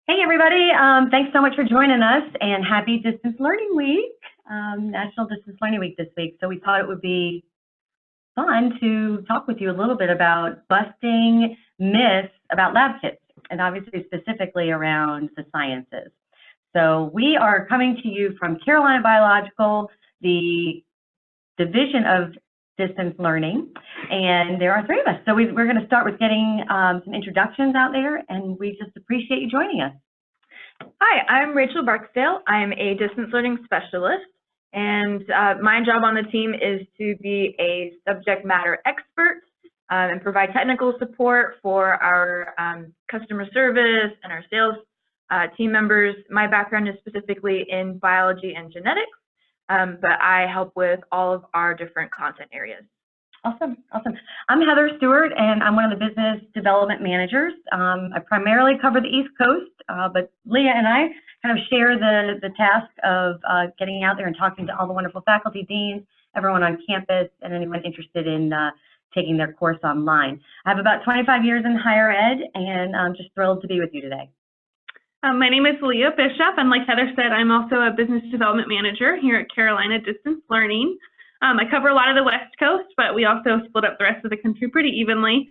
Hey everybody, thanks so much for joining us and happy Distance Learning Week, National Distance Learning Week this week. So we thought it would be fun to talk with you a little bit about busting myths about lab kits, and obviously specifically around the sciences. So we are coming to you from Carolina Biological, the Division of Distance Learning, and there are three of us. So we're going to start with getting some introductions out there, and we just appreciate you joining us. Hi, I'm Rachel Barksdale. I'm a distance learning specialist, and my job on the team is to be a subject matter expert and provide technical support for our customer service and our sales team members. My background is specifically in biology and genetics, but I help with all of our different content areas. Awesome, awesome. I'm Heather Stewart, and I'm one of the business development managers. I primarily cover the East Coast, but Leah and I kind of share the task of getting out there and talking to all the wonderful faculty, deans, everyone on campus, and anyone interested in taking their course online. I have about 25 years in higher ed, and I'm just thrilled to be with you today. My name is Leah Bishop, and like Heather said, I'm also a business development manager here at Carolina Distance Learning. I cover a lot of the West Coast, but we also split up the rest of the country pretty evenly.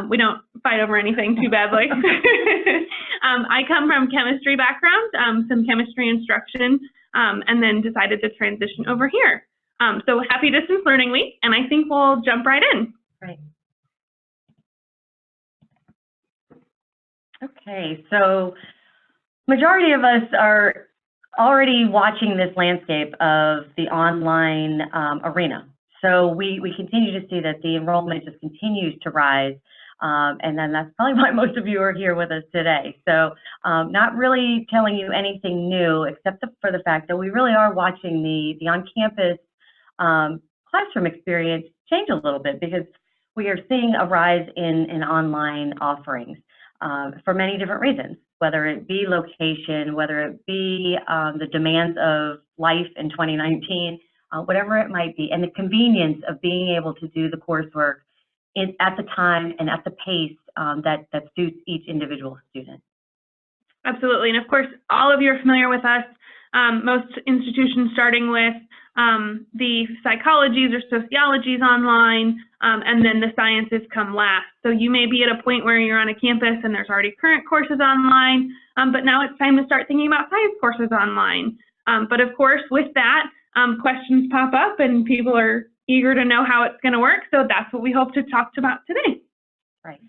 We don't fight over anything too badly. I come from chemistry background, some chemistry instruction, and then decided to transition over here. So happy Distance Learning Week, and I think we'll jump right in. Right. Okay, so majority of us are already watching this landscape of the online arena. So we continue to see that the enrollment just continues to rise, and then that's probably why most of you are here with us today. So not really telling you anything new, except for the fact that we really are watching the on-campus classroom experience change a little bit, because we are seeing a rise in online offerings for many different reasons, whether it be location, whether it be the demands of life in 2019, whatever it might be, and the convenience of being able to do the coursework at the time and at the pace that suits each individual student. Absolutely, and of course, all of you are familiar with us. Most institutions starting with the psychologies or sociologies online, and then the sciences come last. So you may be at a point where you're on a campus and there's already current courses online, but now it's time to start thinking about science courses online. But of course, with that, questions pop up and people are eager to know how it's going to work. So that's what we hope to talk about today. Right.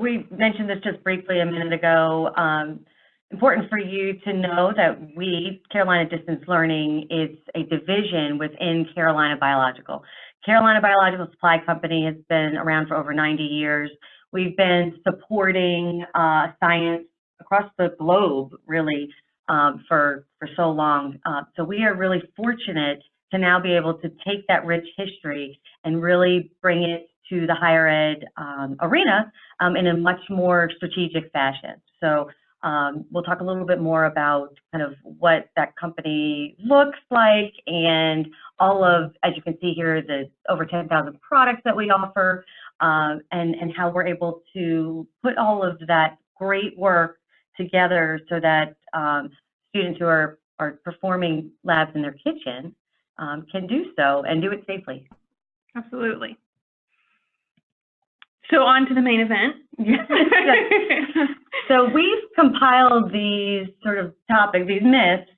We mentioned this just briefly a minute ago. Important for you to know that we, Carolina Distance Learning, is a division within Carolina Biological. Carolina Biological Supply Company has been around for over 90 years. We've been supporting science across the globe, really, for so long. So we are really fortunate to now be able to take that rich history and really bring it to the higher ed arena in a much more strategic fashion. So we'll talk a little bit more about kind of what that company looks like, and all of, as you can see here, the over 10,000 products that we offer, and how we're able to put all of that great work together so that students who are performing labs in their kitchen can do so and do it safely. Absolutely. So on to the main event. So we've compiled these sort of topics, these myths,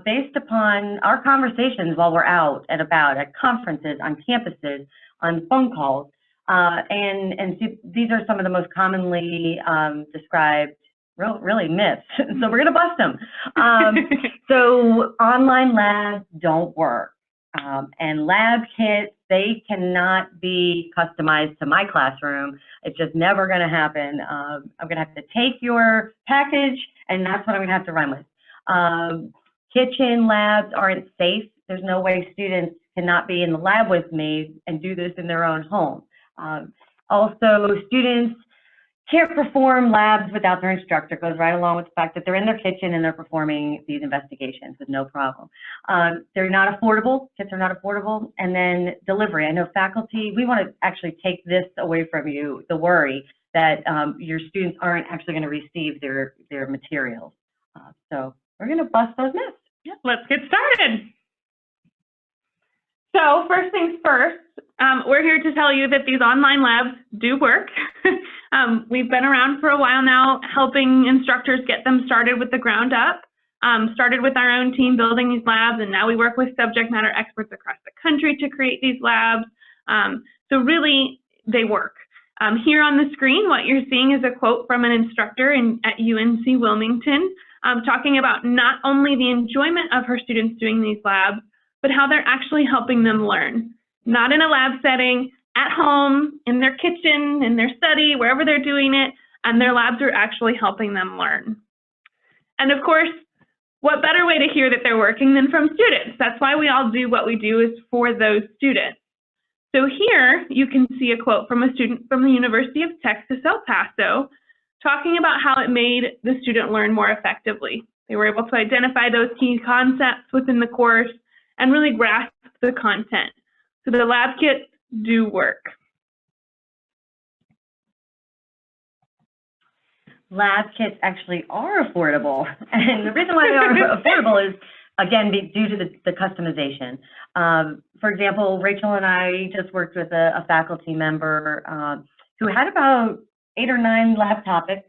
based upon our conversations while we're out and about at conferences, on campuses, on phone calls, and these are some of the most commonly described, really myths. So we're going to bust them. So online labs don't work. And lab kits, they cannot be customized to my classroom. It's just never going to happen. I'm going to have to take your package, and that's what I'm going to have to run with. Kitchen labs aren't safe. There's no way students cannot be in the lab with me and do this in their own home. Also, students can't perform labs without their instructor. It goes right along with the fact that they're in their kitchen and they're performing these investigations with no problem. They're not affordable. Kits are not affordable. And then delivery. I know faculty, we want to actually take this away from you, the worry that your students aren't actually going to receive their materials. So we're going to bust those myths. Yeah, let's get started. So first things first, we're here to tell you that these online labs do work. We've been around for a while now, helping instructors get them started with the ground up. Started with our own team building these labs, and now we work with subject matter experts across the country to create these labs. So really, they work. Here on the screen, what you're seeing is a quote from an instructor at UNC Wilmington, talking about not only the enjoyment of her students doing these labs, but how they're actually helping them learn. Not in a lab setting, at home, in their kitchen, in their study, wherever they're doing it, and their labs are actually helping them learn. And of course, what better way to hear that they're working than from students? That's why we all do what we do, is for those students. So here you can see a quote from a student from the University of Texas, El Paso, talking about how it made the student learn more effectively. They were able to identify those key concepts within the course and really grasp the content. So the lab kits do work. Lab kits actually are affordable. And the reason why they are affordable is, again, due to the customization. For example, Rachel and I just worked with a faculty member who had about 8 or 9 lab topics,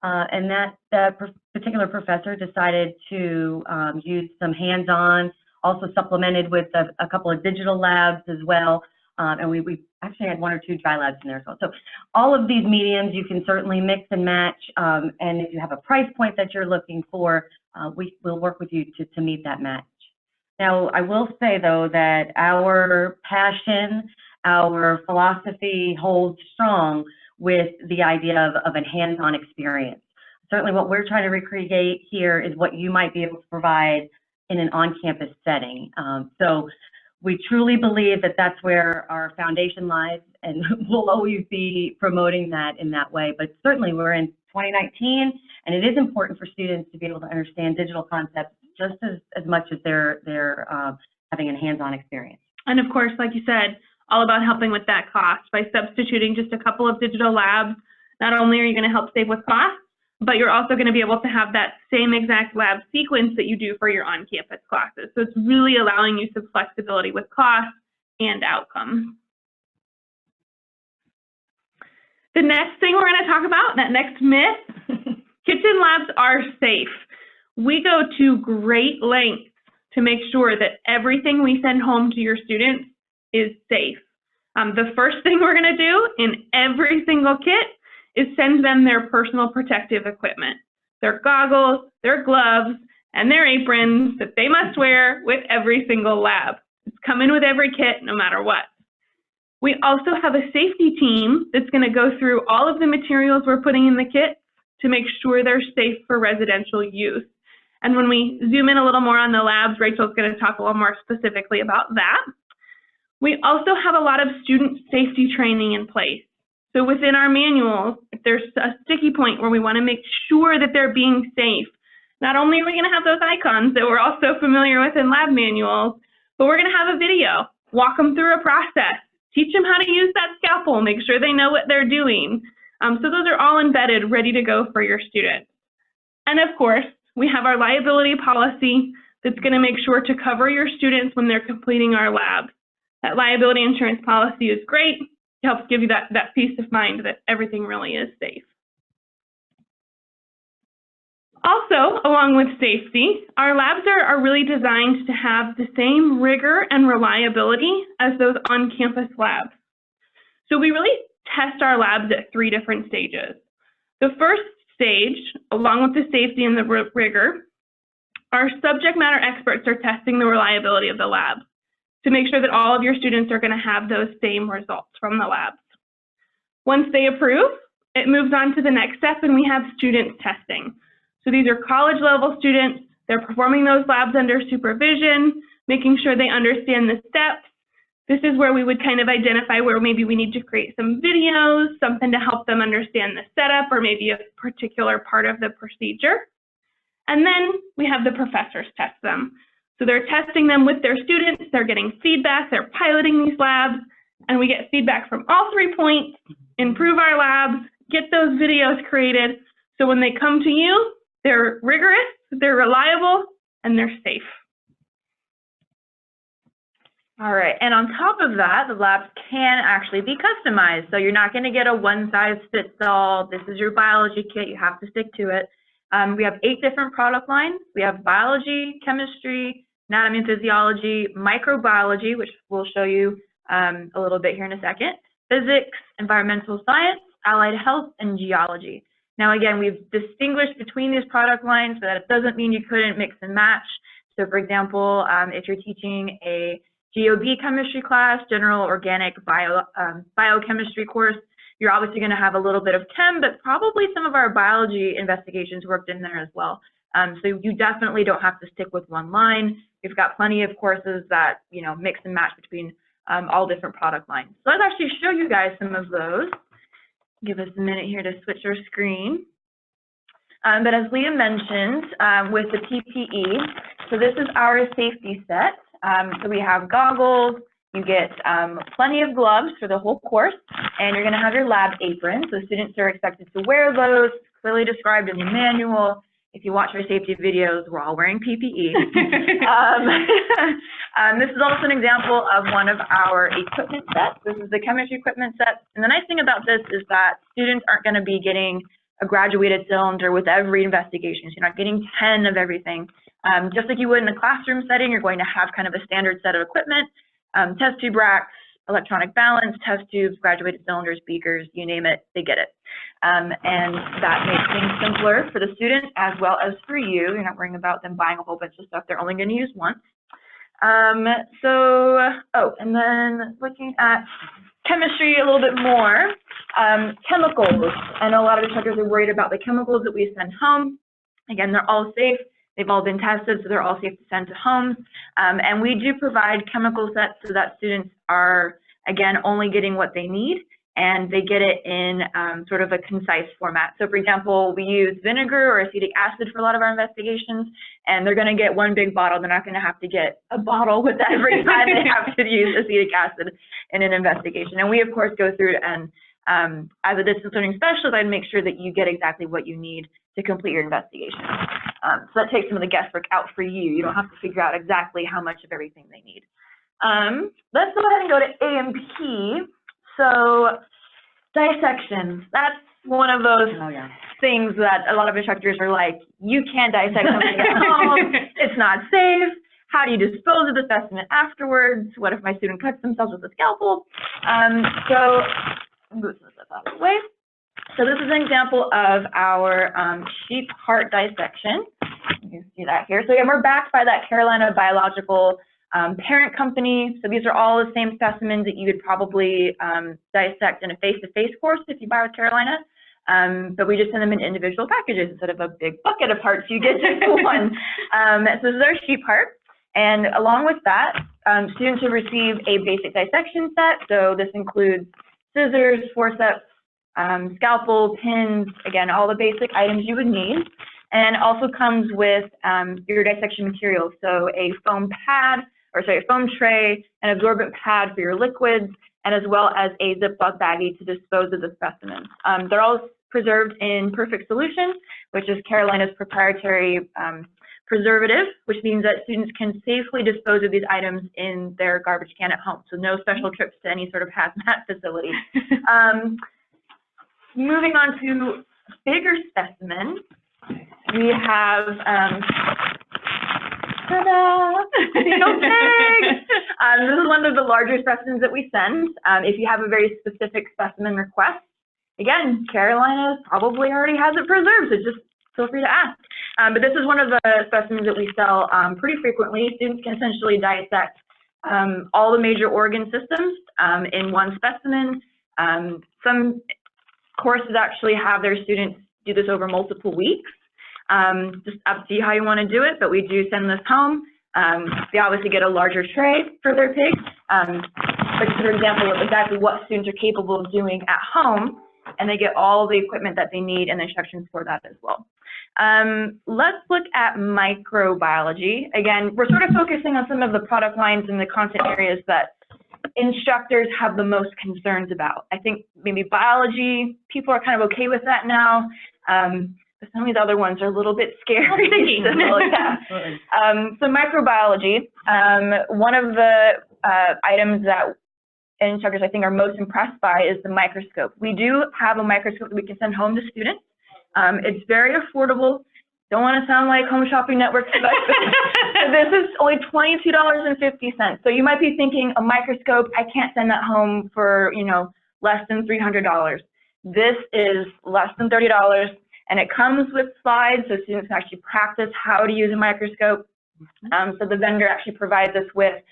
and that particular professor decided to use some hands-on, also supplemented with a couple of digital labs as well. And we actually had 1 or 2 dry labs in there as well. So all of these mediums you can certainly mix and match. And if you have a price point that you're looking for, we will work with you to meet that match. Now, I will say, though, that our passion, our philosophy holds strong with the idea of a hands-on experience. Certainly what we're trying to recreate here is what you might be able to provide in an on-campus setting. So we truly believe that that's where our foundation lies, and we'll always be promoting that in that way. But certainly we're in 2019, and it is important for students to be able to understand digital concepts just as much as they're having a hands-on experience. And of course, like you said, all about helping with that cost. By substituting just a couple of digital labs, not only are you going to help save with cost, but you're also going to be able to have that same exact lab sequence that you do for your on-campus classes. So it's really allowing you some flexibility with cost and outcomes. The next thing we're going to talk about, that next myth, kitchen labs are safe. We go to great lengths to make sure that everything we send home to your students is safe. The first thing we're going to do in every single kit is send them their personal protective equipment, their goggles, their gloves, and their aprons that they must wear with every single lab. It's coming with every kit, no matter what. We also have a safety team that's going to go through all of the materials we're putting in the kit to make sure they're safe for residential use. And when we zoom in a little more on the labs, Rachel's going to talk a little more specifically about that. We also have a lot of student safety training in place. So within our manuals, if there's a sticky point where we want to make sure that they're being safe, not only are we going to have those icons that we're all so familiar with in lab manuals, but we're going to have a video, walk them through a process, teach them how to use that scalpel, make sure they know what they're doing. So those are all embedded, ready to go for your students. And of course, we have our liability policy that's going to make sure to cover your students when they're completing our labs. That liability insurance policy is great. It helps give you that peace of mind that everything really is safe. Also, along with safety, our labs are really designed to have the same rigor and reliability as those on-campus labs. So we really test our labs at 3 different stages. The first stage, along with the safety and the rigor, our subject matter experts are testing the reliability of the lab to make sure that all of your students are going to have those same results from the labs. Once they approve, it moves on to the next step, and we have student testing. So these are college-level students. They're performing those labs under supervision, making sure they understand the steps. This is where we would kind of identify where maybe we need to create some videos, something to help them understand the setup, or maybe a particular part of the procedure. And then we have the professors test them. So they're testing them with their students, they're getting feedback, they're piloting these labs, and we get feedback from all 3 points, improve our labs, get those videos created so when they come to you, they're rigorous, they're reliable, and they're safe. All right, and on top of that, the labs can actually be customized. So you're not going to get a one-size-fits-all, this is your biology kit, you have to stick to it. We have 8 different product lines. We have biology, chemistry, anatomy and physiology, microbiology, which we'll show you a little bit here in a second, physics, environmental science, allied health, and geology. Now, again, we've distinguished between these product lines, but that doesn't mean you couldn't mix and match. So, for example, if you're teaching a GOB chemistry class, general organic biochemistry course, you're obviously going to have a little bit of chem, but probably some of our biology investigations worked in there as well. So you definitely don't have to stick with one line. We've got plenty of courses that, you know, mix and match between all different product lines. So let's actually show you guys some of those. Give us a minute here to switch our screen. But as Leah mentioned, with the PPE, so this is our safety set. So we have goggles, you get plenty of gloves for the whole course, and you're gonna have your lab apron. So students are expected to wear those, clearly described in the manual. If you watch our safety videos, we're all wearing PPE. This is also an example of one of our equipment sets. This is the chemistry equipment set. And the nice thing about this is that students aren't gonna be getting a graduated cylinder with every investigation. So you're not getting 10 of everything. Just like you would in a classroom setting, you're going to have kind of a standard set of equipment, test tube racks, electronic balance, test tubes, graduated cylinders, beakers, you name it, they get it. And that makes things simpler for the student as well as for you. You're not worrying about them buying a whole bunch of stuff they're only going to use once. And then looking at chemistry a little bit more, chemicals. I know a lot of instructors are worried about the chemicals that we send home. Again, they're all safe. They've all been tested, so they're all safe to send to homes. And we do provide chemical sets so that students are, again, only getting what they need, and they get it in sort of a concise format. So, for example, we use vinegar or acetic acid for a lot of our investigations, and they're going to get one big bottle. They're not going to have to get a bottle with every time they have to use acetic acid in an investigation. And we, of course, go through and as a distance learning specialist, I'd make sure that you get exactly what you need to complete your investigation. So that takes some of the guesswork out for you. You don't have to figure out exactly how much of everything they need. Let's go ahead and go to A&P. So dissections, that's one of those things that a lot of instructors are like, you can't dissect something at home, it's not safe. How do you dispose of the specimen afterwards? What if my student cuts themselves with a scalpel? Move this out of the way. So this is an example of our sheep heart dissection. You can see that here. So again, we're backed by that Carolina Biological parent company. So these are all the same specimens that you would probably dissect in a face-to-face course if you buy with Carolina. But we just send them in individual packages instead of a big bucket of parts you get just one. So this is our sheep heart. And along with that, students will receive a basic dissection set. So this includes scissors, forceps, scalpel, pins, again, all the basic items you would need. And also comes with your dissection material. So a foam pad, or sorry, a foam tray, an absorbent pad for your liquids, and as well as a Ziploc baggie to dispose of the specimens. They're all preserved in perfect solution, which is Carolina's proprietary preservative, which means that students can safely dispose of these items in their garbage can at home. So no special trips to any sort of hazmat facility. Moving on to bigger specimens, we have, ta-da! This is one of the larger specimens that we send. If you have a very specific specimen request, again, Carolina probably already has it preserved, so just feel free to ask. But this is one of the specimens that we sell pretty frequently. Students can essentially dissect all the major organ systems in one specimen. Some courses actually have their students do this over multiple weeks. Just up to you how you want to do it, but we do send this home. They obviously get a larger tray for their pigs, but for example, of exactly what students are capable of doing at home, and they get all the equipment that they need and the instructions for that as well. Let's look at microbiology. Again, we're sort of focusing on some of the product lines and the content areas that instructors have the most concerns about? I think maybe biology, people are kind of okay with that now. But some of these other ones are a little bit scary. So microbiology, one of the items that instructors I think are most impressed by is the microscope. We do have a microscope that we can send home to students. It's very affordable. Don't want to sound like Home Shopping Network. This is only $22.50. So you might be thinking, a microscope, I can't send that home for, you know, less than $300. This is less than $30, and it comes with slides so students can actually practice how to use a microscope. So the vendor actually provides us with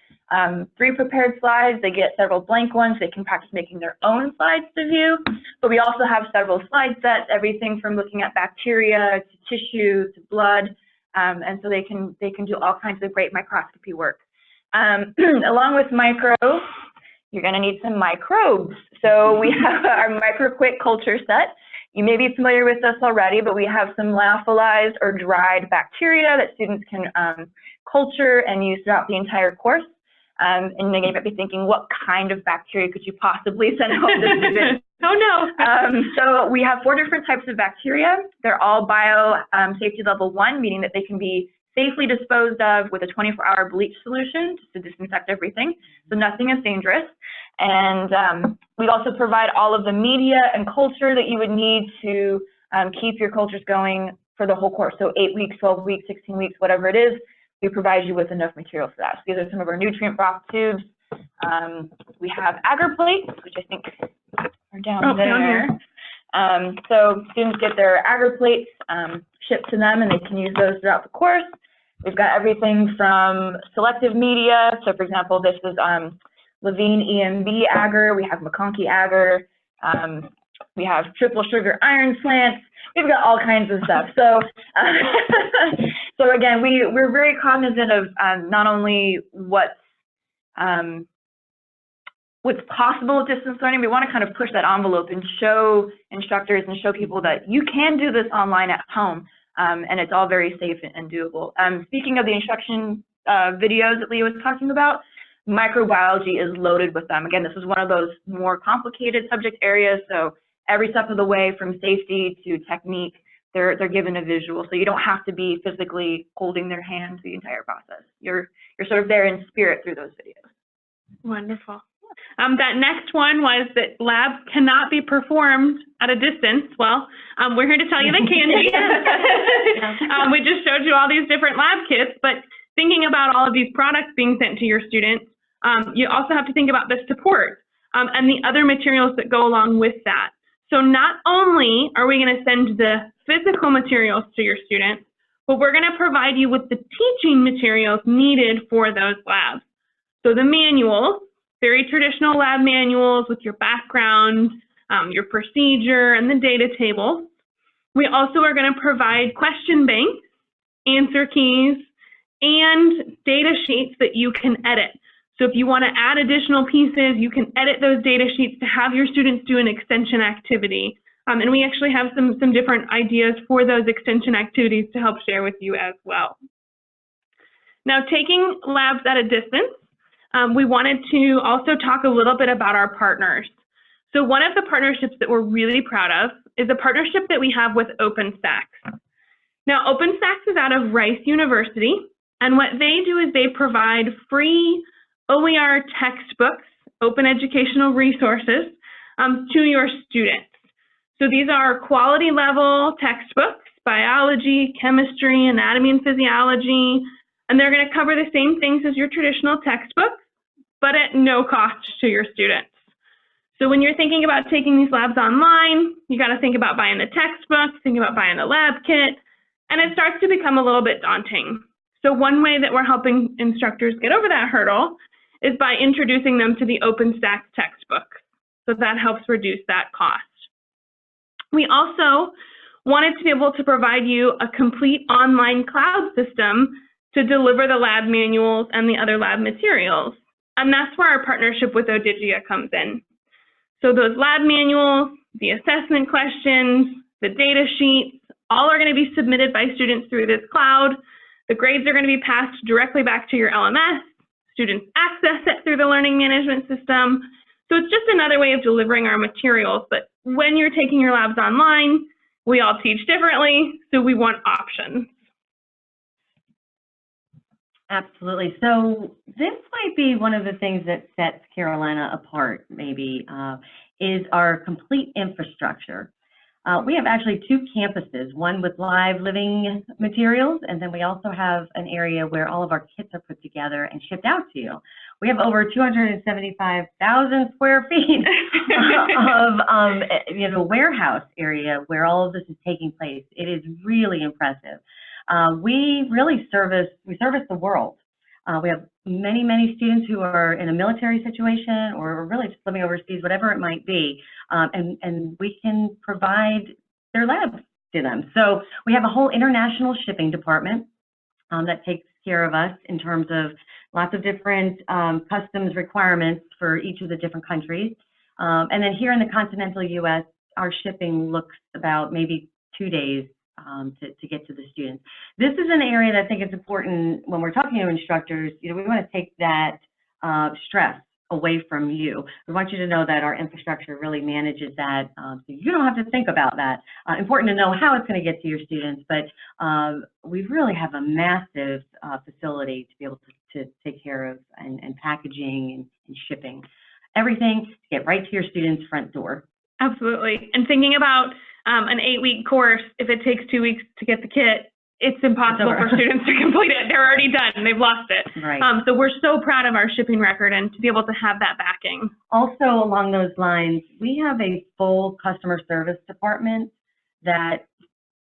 3 prepared slides. They get several blank ones. They can practice making their own slides to view. But we also have several slide sets, everything from looking at bacteria to tissue to blood. And so they can do all kinds of great microscopy work. Along with micro, you're going to need some microbes. So we have our MicroQuick culture set. You may be familiar with this already, but we have some lyophilized or dried bacteria that students can culture and use throughout the entire course. And then you might be thinking, what kind of bacteria could you possibly send home to students? Oh no. So we have 4 different types of bacteria. They're all bio safety level 1, meaning that they can be safely disposed of with a 24-hour bleach solution just to disinfect everything. So nothing is dangerous. And we also provide all of the media and culture that you would need to keep your cultures going for the whole course. So 8 weeks, 12 weeks, 16 weeks, whatever it is, we provide you with enough material for that. So these are some of our nutrient broth tubes. We have agar plates, which I think are down there. So students get their agar plates shipped to them, and they can use those throughout the course. We've got everything from selective media. So for example, this is Levine EMB agar. We have McConkey agar. We have triple sugar iron slants. We've got all kinds of stuff. So, so again, we're very cognizant of not only what's possible with distance learning. We want to kind of push that envelope and show instructors and show people that you can do this online at home, and it's all very safe and doable. Speaking of the instruction videos that Leah was talking about, microbiology is loaded with them. Again, this is one of those more complicated subject areas, so every step of the way from safety to technique, they're given a visual, so you don't have to be physically holding their hand the entire process. You're sort of there in spirit through those videos. Wonderful. That next one was that labs cannot be performed at a distance. Well, we're here to tell you they can be. We just showed you all these different lab kits, but thinking about all of these products being sent to your students, you also have to think about the support and the other materials that go along with that. So not only are we going to send the physical materials to your students, but we're going to provide you with the teaching materials needed for those labs. So the manuals, very traditional lab manuals with your background, your procedure, and the data tables. We also are going to provide question banks, answer keys, and data sheets that you can edit. So if you want to add additional pieces, you can edit those data sheets to have your students do an extension activity. And we actually have some different ideas for those extension activities to help share with you as well. Now, taking labs at a distance, we wanted to also talk a little bit about our partners. So one of the partnerships that we're really proud of is a partnership that we have with OpenStax. Now, OpenStax is out of Rice University, and what they do is they provide free OER textbooks, open educational resources, to your students. So these are quality level textbooks, biology, chemistry, anatomy and physiology, and they're going to cover the same things as your traditional textbooks, but at no cost to your students. So when you're thinking about taking these labs online, you got to think about buying the textbooks, think about buying the lab kit, and it starts to become a little bit daunting. So one way that we're helping instructors get over that hurdle is by introducing them to the OpenStax textbook. So that helps reduce that cost. We also wanted to be able to provide you a complete online cloud system to deliver the lab manuals and the other lab materials. And that's where our partnership with Odigia comes in. So those lab manuals, the assessment questions, the data sheets, all are going to be submitted by students through this cloud. The grades are going to be passed directly back to your LMS. students access it through the learning management system. So it's just another way of delivering our materials. But when you're taking your labs online, we all teach differently, so we want options. Absolutely. So this might be one of the things that sets Carolina apart, maybe, is our complete infrastructure. We have actually 2 campuses, one with live living materials, and then we also have an area where all of our kits are put together and shipped out to you. We have over 275,000 square feet of warehouse area where all of this is taking place. It is really impressive. We really service the world. We have many students who are in a military situation or really just living overseas, whatever it might be, and we can provide their labs to them. So we have a whole international shipping department that takes care of us in terms of lots of different customs requirements for each of the different countries. And then here in the continental U.S., our shipping looks about maybe 2 days to get to the students. This is an area that I think is important when we're talking to instructors. We want to take that stress away from you. We want you to know that our infrastructure really manages that, so you don't have to think about that. Important to know how it's going to get to your students, but we really have a massive facility to be able to take care of and packaging and shipping. Everything to get right to your students' front door. Absolutely. And thinking about an 8-week course, if it takes 2 weeks to get the kit, it's impossible for students to complete it. They're already done. They've lost it. Right. So we're so proud of our shipping record and to be able to have that backing. Also, along those lines, we have a full customer service department that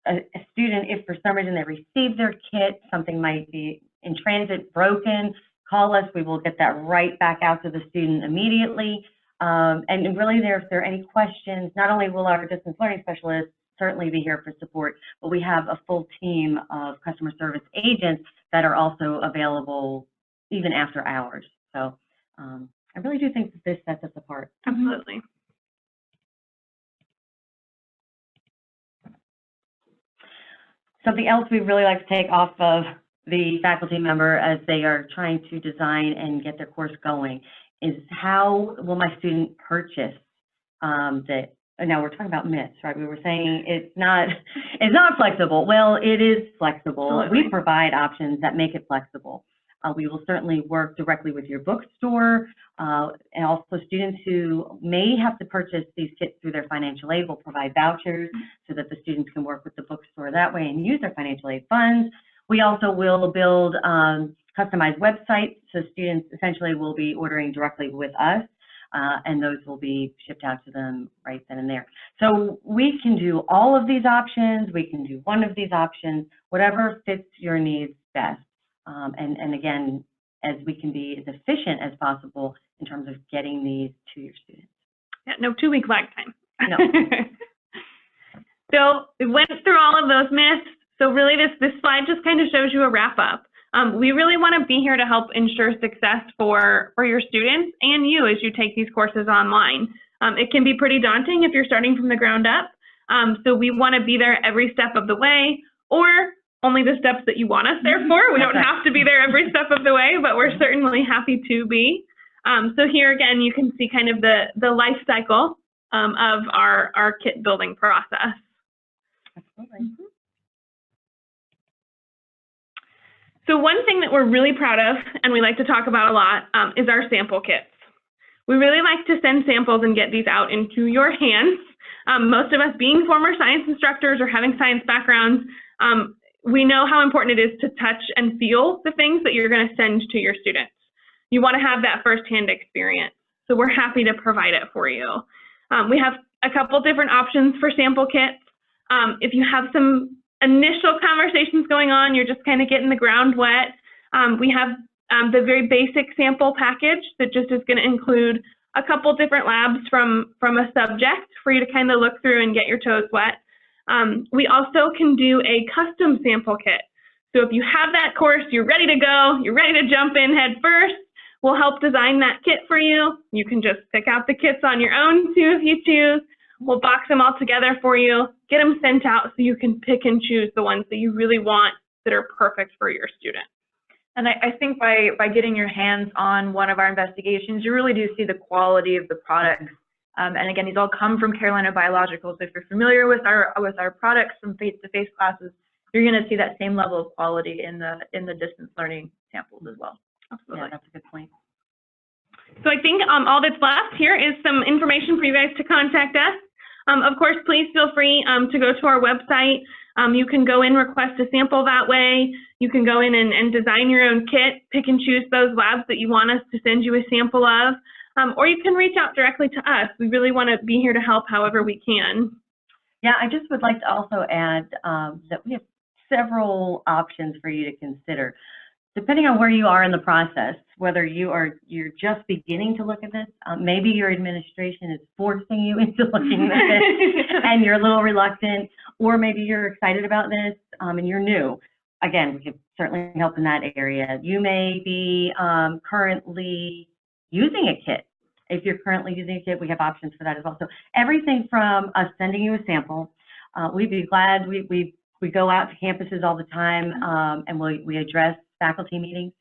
a student, if for some reason they receive their kit, something might be in transit, broken, call us. We will get that right back out to the student immediately. And really, if there are any questions, not only will our distance learning specialists certainly be here for support, but we have a full team of customer service agents that are also available even after hours. So I really do think that this sets us apart. Absolutely. Something else we really like to take off of the faculty member as they are trying to design and get their course going is how will my student purchase now we're talking about myths, right? We were saying it's not flexible. Well, it is flexible. Absolutely. We provide options that make it flexible. We will certainly work directly with your bookstore, and also students who may have to purchase these kits through their financial aid will provide vouchers so that the students can work with the bookstore that way and use their financial aid funds. We also will build customized websites, so students essentially will be ordering directly with us, and those will be shipped out to them right then and there. So we can do all of these options, we can do one of these options, whatever fits your needs best. And again, as we can be as efficient as possible in terms of getting these to your students. Yeah, no 2-week lag time. No. So we went through all of those myths. So really this slide just kind of shows you a wrap up. We really want to be here to help ensure success for your students and you as you take these courses online. It can be pretty daunting if you're starting from the ground up. So we want to be there every step of the way, or only the steps that you want us there for. We don't have to be there every step of the way, but we're certainly happy to be. So here again, you can see kind of the life cycle of our kit building process. Absolutely. So one thing that we're really proud of, and we like to talk about a lot, is our sample kits. We really like to send samples and get these out into your hands. Most of us being former science instructors or having science backgrounds, we know how important it is to touch and feel the things that you're going to send to your students. You want to have that firsthand experience. So we're happy to provide it for you. We have a couple different options for sample kits. If you have some initial conversations going on, you're just kind of getting the ground wet. We have the very basic sample package that just is going to include a couple different labs from a subject for you to kind of look through and get your toes wet. We also can do a custom sample kit. So if you have that course, you're ready to go, you're ready to jump in head first, we'll help design that kit for you. You can just pick out the kits on your own too if you choose. We'll box them all together for you, get them sent out so you can pick and choose the ones that you really want that are perfect for your student. And I think by getting your hands on one of our investigations, you really do see the quality of the products. And again, these all come from Carolina Biological. So if you're familiar with our products from face-to-face classes, you're going to see that same level of quality in the distance learning samples as well. Absolutely. Yeah, that's a good point. So I think all that's left here is some information for you guys to contact us. Of course, please feel free to go to our website. You can go in, request a sample that way. You can go in and design your own kit, pick and choose those labs that you want us to send you a sample of, or you can reach out directly to us. We really want to be here to help however we can. Yeah, I just would like to also add that we have several options for you to consider. Depending on where you are in the process, whether you're just beginning to look at this, maybe your administration is forcing you into looking at this and you're a little reluctant, or maybe you're excited about this and you're new. Again, we can certainly help in that area. You may be currently using a kit. If you're currently using a kit, we have options for that as well. So everything from us sending you a sample, we'd be glad. We go out to campuses all the time and we address faculty meetings.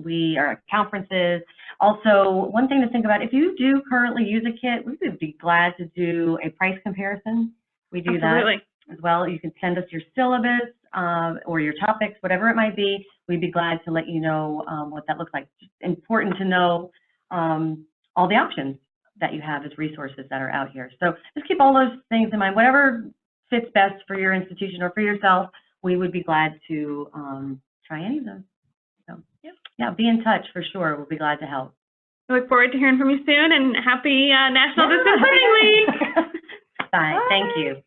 We are at conferences. Also, one thing to think about, if you do currently use a kit, we would be glad to do a price comparison. We do Absolutely. that as well. You can send us your syllabus or your topics, whatever it might be. We'd be glad to let you know what that looks like. It's important to know all the options that you have as resources that are out here. So just keep all those things in mind. Whatever fits best for your institution or for yourself, we would be glad to try any of those. So yeah, be in touch for sure. We'll be glad to help. I look forward to hearing from you soon, and happy National Distance Learning Week. Bye. Thank you.